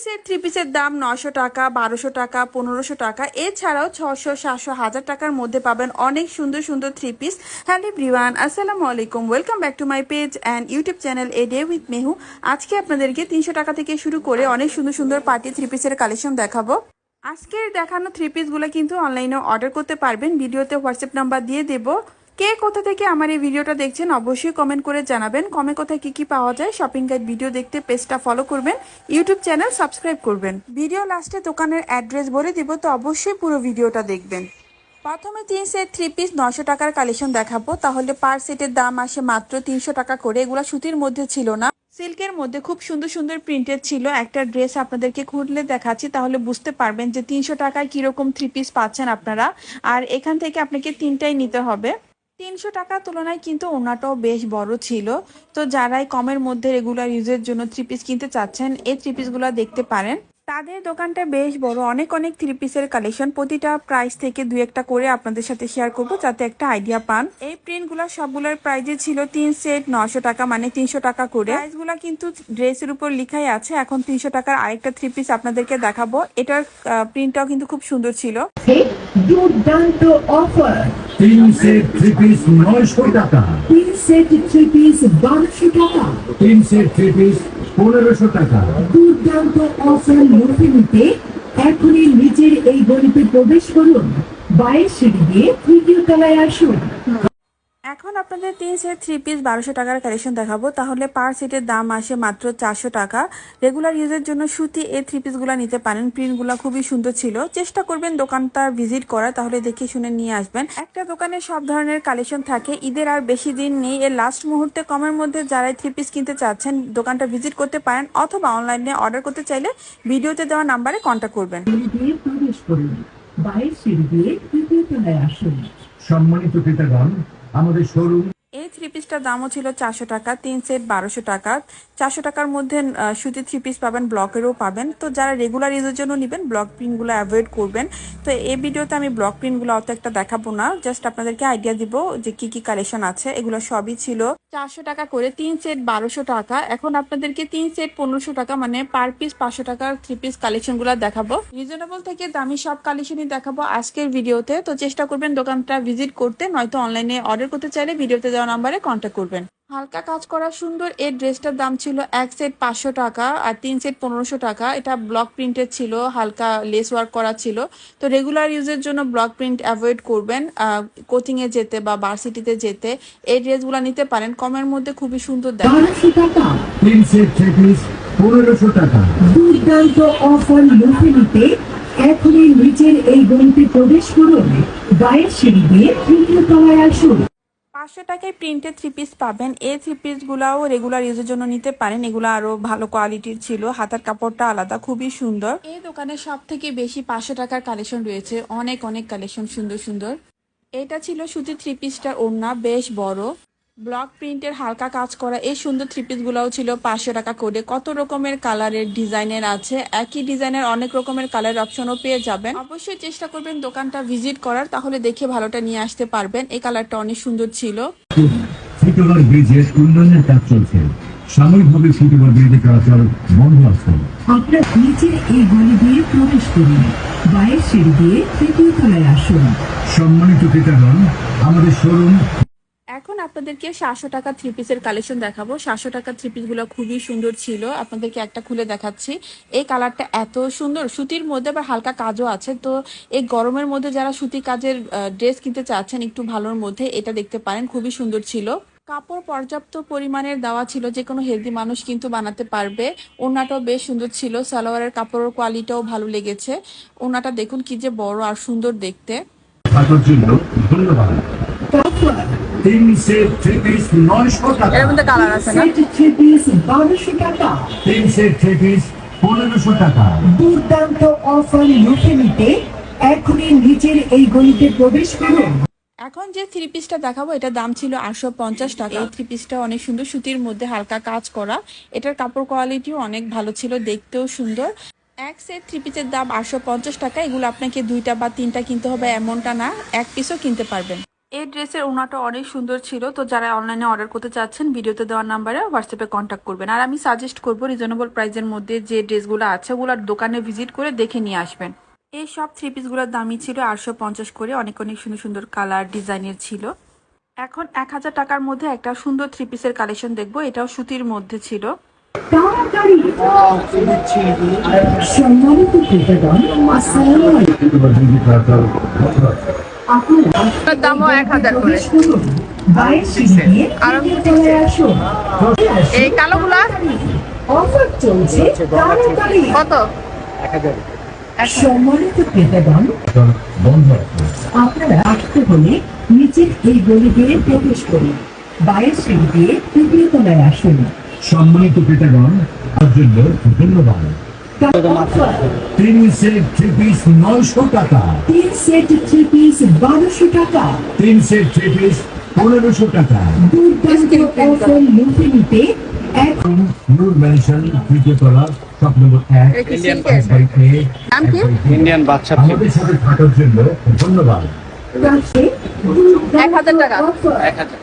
Set three পিসের দাম 900 টাকা, 1200 টাকা, 1500 টাকা, এছাড়াও 600, 700, 1000 টাকার মধ্যে পাবেন অনেক সুন্দর সুন্দর থ্রি পিস। হ্যালো এভরিওয়ান, আসসালামু আলাইকুম, welcome back to my page and YouTube channel a day with Mehu. আজকে আপনাদেরকে 300 টাকা থেকে শুরু করে অনেক সুন্দর সুন্দর পার্টি থ্রি পিসের কালেকশন দেখাবো। আজকের দেখানো থ্রি পিসগুলো কিন্তু অনলাইনে অর্ডার করতে পারবেন, ভিডিওতে হোয়াটসঅ্যাপ নাম্বার দিয়ে দেবো। কে কোথা থেকে আমার এই ভিডিওটা দেখছেন অবশ্যই কমেন্ট করে জানাবেন। কমে কোথায় কি কি পাওয়া যায়, শপিং গাইড ভিডিও দেখতে পেজটা ফলো করবেন, ইউটিউব চ্যানেল সাবস্ক্রাইব করবেন। ভিডিও লাস্টে দোকানের অ্যাড্রেস বলে দিব, তো অবশ্যই পুরো ভিডিওটা দেখবেন। প্রথমে 3 সেট থ্রি পিস 900 টাকার কালেকশন দেখাবো। তাহলে পার সেটের দাম আসে মাত্র 300 টাকা করে। এগুলো সুতির মধ্যে ছিল না, সিল্কের মধ্যে খুব সুন্দর সুন্দর প্রিন্টেড ছিল। একটা ড্রেস আপনাদেরকে খুলে দেখাচ্ছি, তাহলে বুঝতে পারবেন যে 300 টাকায় কিরকম থ্রি পিস পাচ্ছেন আপনারা। আর এখান থেকে আপনাকে তিনটাই নিতে হবে। 300 টাকার তুলনায় কিন্তু ওনাটাও বেশ বড় ছিল। তো যারাই কমের মধ্যে রেগুলার ইউজের জন্য থ্রি পিস কিনতে চাচ্ছেন, এই থ্রি পিসগুলো দেখতে পারেন। তাদের দোকানটা বেশ বড়, অনেক অনেক থ্রি পিসের কালেকশন। প্রতিটা প্রাইস থেকে দুই একটা করে আপনাদের সাথে শেয়ার করব, যাতে একটা আইডিয়া পান। এই প্রিন্টগুলো সবগুলোর প্রাইজে ছিল 3 সেট 900 টাকা, মানে 300 টাকা করে। প্রাইসগুলো কিন্তু ড্রেসের উপর লেখাই আছে। এখন 300 টাকার আরেকটা থ্রি পিস আপনাদেরকে দেখাবো। এটার প্রিন্টটাও কিন্তু খুব সুন্দর ছিল। দুর্দান্ত অফার, 3 সেট 3 পিস 900 টাকা, 3 সেট 3 পিস 1200 টাকা, 3 সেট 3 পিস 1500 টাকা। দুর্দান্ত অফার লুফে নিতে এখনই নিচের এই গলিতে প্রবেশ করুন, বাইরের সিঁড়ি দিয়ে তৃতীয় তলায় আসুন। এখন আপনাদের 3 সেট থ্রি পিস 1200 টাকার কালেকশন দেখাবো। তাহলে পার সেটের দাম আসে মাত্র 400 টাকা। রেগুলার ইউজের জন্য সুতি এই থ্রি পিসগুলো নিতে পারেন। প্রিন্টগুলো খুবই সুন্দর ছিল। চেষ্টা করবেন দোকানটা ভিজিট করা, তাহলে দেখে শুনে নিয়ে আসবেন। একটা দোকানে সব ধরনের কালেকশন থাকে। ঈদের আর বেশি দিন নেই, এর লাস্ট মুহূর্তে কমের মধ্যে যারাই থ্রি পিস কিনতে চাচ্ছেন দোকানটা ভিজিট করতে পারেন, অথবা অনলাইনে অর্ডার করতে চাইলে ভিডিওতে দেওয়া নাম্বারে কন্ট্যাক্ট করবেন। সিঁড়ি দিয়ে প্রবেশ করুন, বাইরের সিঁড়ি দিয়ে তৃতীয় তলায় আসুন। সম্মানিত ক্রেতাগণ, আমাদের শোরুম এই থ্রি পিসটার দামও ছিল 400 টাকা, 3 সেট 1200 টাকা। 400 টাকার মধ্যে সুতি থ্রি পিস পাবেন, ব্লকেরও পাবেন। তো যারা রেগুলার ইউজের জন্য নেবেন, ব্লক প্রিন্টগুলো অ্যাভয়েড করবেন। তো এই ভিডিওতে আমি ব্লক প্রিন্টগুলো অত একটা দেখাবো না, জাস্ট আপনাদেরকে আইডিয়া দিব যে কি কি কালেকশন আছে। এগুলো সবই ছিল 400 টাকা করে, 3 সেট 1200 টাকা। এখন আপনাদেরকে 3 সেট 1500 টাকা, মানে পার পিস 500 টাকার থ্রি পিস কালেকশনগুলো দেখাবো। রিজনেবল থেকে দামি সব কালেকশনই দেখাবো আজকের ভিডিওতে। তো চেষ্টা করবেন দোকানটা ভিজিট করতে, নয়তো অনলাইনে অর্ডার করতে চাইলে ভিডিওতে দেওয়া নাম্বারে কন্ট্যাক্ট করবেন। হালকা কাজ করা সুন্দর এই ড্রেসটার দাম ছিল 1 সেট 500 টাকা আর 3 সেট 1500 টাকা। এটা ব্লক প্রিন্টের ছিল, হালকা লেস ওয়ার্ক করা ছিল। তো রেগুলার ইউজের জন্য ব্লক প্রিন্ট অ্যাভয়েড করবেন। কোচিং এ যেতে বা ভার্সিটিতে যেতে এই ড্রেসগুলো নিতে পারেন, কমের মধ্যে খুবই সুন্দর দেখে। 1200 টাকা, 3 সেট 3 পিস 1500 টাকা। দুর্দান্ত অফার লুফে নিতে এখনই নিচের এই গলিতে প্রবেশ করুন, বাইরের সিঁড়ি দিয়ে তৃতীয় তলায় আসুন। 500 টাকায় প্রিন্টেড থ্রি পিস পাবেন। এই থ্রি পিসগুলাও রেগুলার ইউজের জন্য নিতে পারেন। এগুলো আরো ভালো কোয়ালিটির ছিল, হাতার কাপড়টা আলাদা, খুবই সুন্দর। এই দোকানে সব থেকে বেশি 500 টাকার কালেকশন রয়েছে, অনেক অনেক কালেকশন সুন্দর সুন্দর। এটা ছিল সুতির থ্রি পিসটার ওড়না, বেশ বড় ব্লক প্রিন্টের হালকা কাজ করা। এই সুন্দর থ্রি পিস গুলাও ছিল 500 টাকা করে। কত রকমের কালারের ডিজাইনের আছে, একই ডিজাইনের অনেক রকমের কালার অপশনও পেয়ে যাবেন। অবশ্যই চেষ্টা করবেন দোকানটা ভিজিট করার, তাহলে দেখে ভালোটা নিয়ে আসতে পারবেন। এই কালারটা অনেক সুন্দর ছিল। ফুটওভার ব্রিজের উন্নয়নের কাজ চলছে, সাময়িকভাবে ফুটওভার ব্রিজের চলাচল বন্ধ আছে। আপনার নিচের এই গলি দিয়ে প্রবেশ করুন, বাইরের সিঁড়ি দিয়ে তৃতীয় তলায় আসুন। সম্মানিত ক্রেতাগণ, আমাদের শোরুম এখন আপনাদেরকে 700 টাকা থ্রি পিসের কালেকশন দেখাবো। 700 টাকা থ্রি পিস গুলো খুবই সুন্দর ছিল, আপনাদেরকে একটা খুলে দেখাচ্ছি। এই কালারটা এত সুন্দর, সুতির মধ্যে আবার হালকা কাজও আছে। তো এই গরমের মধ্যে যারা সুতি কাজের ড্রেস কিনতে চাচ্ছেন একটু ভালোর মধ্যে, এটা দেখতে পারেন, খুবই সুন্দর ছিল। কাপড় পর্যাপ্ত পরিমাণের দেওয়া ছিল, যে কোনো হেলদি মানুষ কিন্তু বানাতে পারবে। ওড়নাটাও বেশ সুন্দর ছিল, সালোয়ারের কাপড়ের কোয়ালিটিও ভালো লেগেছে। ওড়নাটা দেখুন কি যে বড় আর সুন্দর দেখতে। থাকার জন্য ধন্যবাদ। 3 সেট 3 পিস 900 টাকা, এর মধ্যে কালার আছে না? সেট 3 পিস 1200 টাকা। 3 সেট 3 পিস 1500 টাকা। দুর্দান্ত অফার লুফে নিতে এখনই নিচের এই গলিতে প্রবেশ করুন। এখন যে থ্রি পিসটা দেখাবো এটার দাম ছিল 850 টাকা। এই থ্রি পিসটা অনেক সুন্দর, সুতির মধ্যে হালকা কাজ করা। এটার কাপড় কোয়ালিটিও অনেক ভালো ছিল, দেখতেও সুন্দর। এক সেট থ্রি পিসের দাম 850 টাকা। এগুলো আপনাকে দুইটা বা তিনটা কিনতে হবে এমনটা না, এক পিসও কিনতে পারবেন। এই ড্রেসের ওনাটা অনেক সুন্দর ছিল। তো যারা অনলাইনে অর্ডার করতে চাচ্ছেন ভিডিওতে দেওয়ার নাম্বারে হোয়াটসঅ্যাপে কন্ট্যাক্ট করবেন। আর আমি সাজেস্ট করবো রিজনেবল প্রাইসের মধ্যে যে ড্রেসগুলো আছে ওগুলোর দোকানে ভিজিট করে দেখে নিয়ে আসবেন। এই সব থ্রি পিসগুলোর দামই ছিল 850 করে। অনেক অনেক সুন্দর সুন্দর কালার ডিজাইনের ছিল। এখন 1000 টাকার মধ্যে একটা সুন্দর থ্রি পিসের কালেকশন দেখবো। এটাও সুতির মধ্যে ছিল। তাড়াতাড়ি সম্মানিত ক্রেতাগণ, আসসালামু আলাইকুম। সুখবর বিক্রি করা চলে বন্ধ আছে। আপনারা দামও 1000 করে। প্রবেশ করুন। বাইরের সিঁড়ি দিয়ে তৃতীয় তলায় আসুন। এই কালোগুলা অফার চলছে, তাড়াতাড়ি। কত? সম্মানিত ক্রেতাগণ, এখন বন্ধ আছে। আপনারা আসতে হলে নিচের এই গলি দিয়ে প্রবেশ করুন। বাইরের সিঁড়ি দিয়ে তৃতীয় তলায় আসুন। সম্মানিত ক্রেতাগণ, তার জন্য ধন্যবাদ। অফার 3 সেট 3 পিস 900 টাকা, 3 সেট 3 পিস 1200 টাকা। 3 সেট 3 পিস 1500 টাকা। দুর্দান্ত অফার লুটে নিতে এখন নূর ম্যানশন তৃতীয় তলা, শপ নম্বর 1, ইন্ডিয়ান নাম কি? ইন্ডিয়ান বাদশা আমাদের সাথে থাকার জন্য ধন্যবাদ। রাখে 1000 টাকা। অফার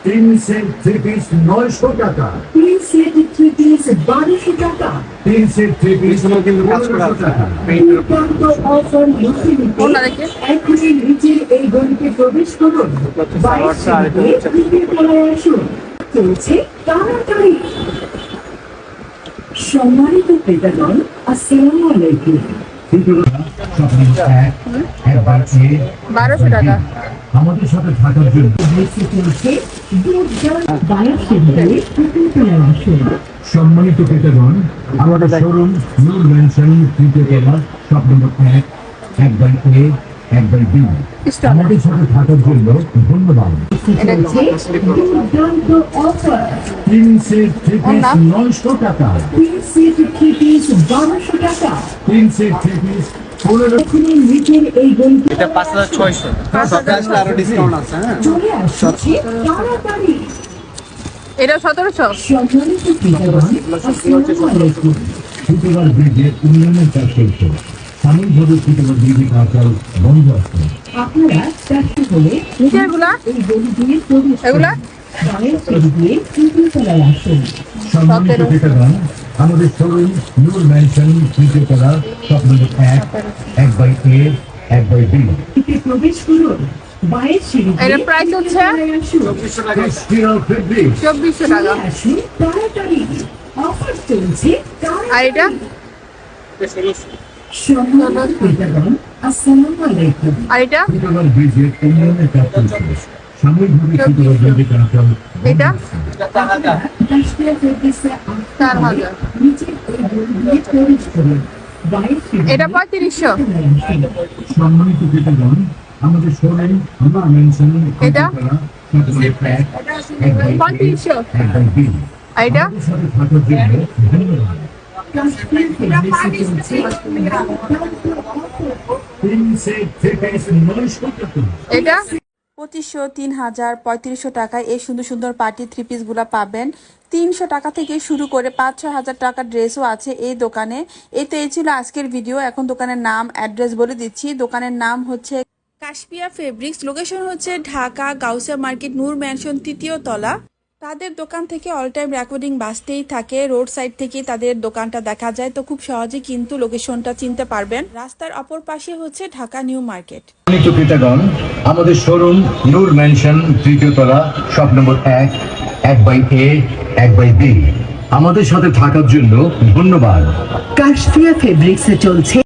3 সেট 3 পিস 900 টাকা, 3 সেট 3 পিস 1200 টাকা। 3 সেট 3 পিস পিছনেও কিন্তু কাজ করা 1500 আছে। টাকা। দুর্দান্ত অফার লুটে নিতে কোনটা দেখে? এখনই নিচের এই গলিতে প্রবেশ করুন। বাইরের সিঁড়ি দিয়ে তৃতীয় তলায় আসুন। চলছে তাড়াতাড়ি। সম্মানিত ক্রেতাগণ, আসসালামু আলাইকুম। তৃতীয় তলা, শপ নম্বর 1, একবার এ 1200 টাকা। আমাদের সাথে থাকার জন্য বেশি চলছে দুর্দান্ত বাইরের সিঁড়ি দিয়ে তৃতীয় তলায় আসুন। সম্মানিত ক্রেতাগণ, আমাদের শোরুম নূর ম্যানশন তৃতীয় তলা, শপ নম্বর 1, একবার এ একবার বি। আমাদের সাথে থাকার জন্য ধন্যবাদ। চলছে দুর্দান্ত অফার 3 সেট 3 পিস 900 টাকা, 3 সেট 3 পিস 1200 টাকা। 3 সেট 3 পিস 1500 এখনই নিচের এই গলিতে এটা 5600 সব আসলে আরো ডিসকাউন্ট আছে। হ্যাঁ চলে আসছে তাড়াতাড়ি। এটা 1700। সম্মানিত ক্রেতাগণ, আসসালামু আলাইকুম। শুক্রবার ব্রিজের উন্নয়নের কাজ চলছে। সাময়িকভাবে শুক্রবার ব্রিজের কাজ বন্ধ আছে। আপনারা চারটে হলে এগুলা? এই গলি দিয়ে প্রবেশ করুন। এগুলা? বাইরের সিঁড়ি দিয়ে তৃতীয় তলায় আসুন। সম্মানিত ক্রেতাগণ, আমাদের শোরুম নূর ম্যানশন তৃতীয় তলা, শপ নম্বর 1, একবার এ একবার বি। এতে প্রবেশ করুন। বাইরের সিঁড়ি দিয়ে এটার price হচ্ছে? তৃতীয় তলায় আসুন। 2400 টাকা। টেক্সটাইল ফেব্রিক 2400 চলে টাকা। আসুন তাড়াতাড়ি। অফার চলছে আর এটা? তাড়াতাড়ি। সম্মানিত ক্রেতাগণ, আসসালামু আলাইকুম। আর এটা? শুক্রবার ব্রিজের উন্নয়নের কাজ চলছে। সাময়িকভাবে শুক্রবার ব্রিজের কাজ এটা? আপনারা কাশ্মীর ফেব্রিক্সে আসতে 4000। নিচের এই গলি দিয়ে প্রবেশ করুন। বাইরের সিঁড়ি এটা দিয়ে 3500। তৃতীয় তলায় আসুন। সম্মানিত ক্রেতাগণ, আমাদের শোরুম নূর ম্যানশন এটা? তৃতীয় তলা, শপ নম্বর 1, একবার এ 3500। একবার বি। আর এটা? আমাদের সাথে থাকার জন্য ধন্যবাদ। কাশ্মীর ফেব্রিক্সে চলছে দুর্দান্ত অফার। 3 সেট 3 পিস 900 টাকা। এটা 2500, 3000, 3500 টাকায় এই সুন্দর সুন্দর পার্টি থ্রি পিস গুলা পাবেন। 300 টাকা থেকে শুরু করে 5-6 হাজার টাকার ড্রেসও আছে এই দোকানে। এই ছিল আজকের ভিডিও। এখন দোকানের নাম অ্যাড্রেস বলে দিচ্ছি। দোকানের নাম হচ্ছে কাশপিয়া ফেব্রিক্স। লোকেশন হচ্ছে ঢাকা গাউসিয়া মার্কেট, নূর ম্যানশন তৃতীয় তলা। তাদের দোকান থেকে অল টাইম রেকর্ডিং বাজতেই থাকে। রোড সাইড থেকে তাদের দোকানটা দেখা যায়, তো খুব সহজে কিন্তু লোকেশনটা চিনতে পারবেন। রাস্তার অপর পাশে হচ্ছে ঢাকা নিউ মার্কেট। সম্মানিত ক্রেতাগণ, আমাদের শোরুম নূর ম্যানশন তৃতীয় তলা, শপ নম্বর 1, একবার এ একবার বি। আমাদের সাথে থাকার জন্য ধন্যবাদ। কাশফিয়া ফেব্রিক্সে চলছে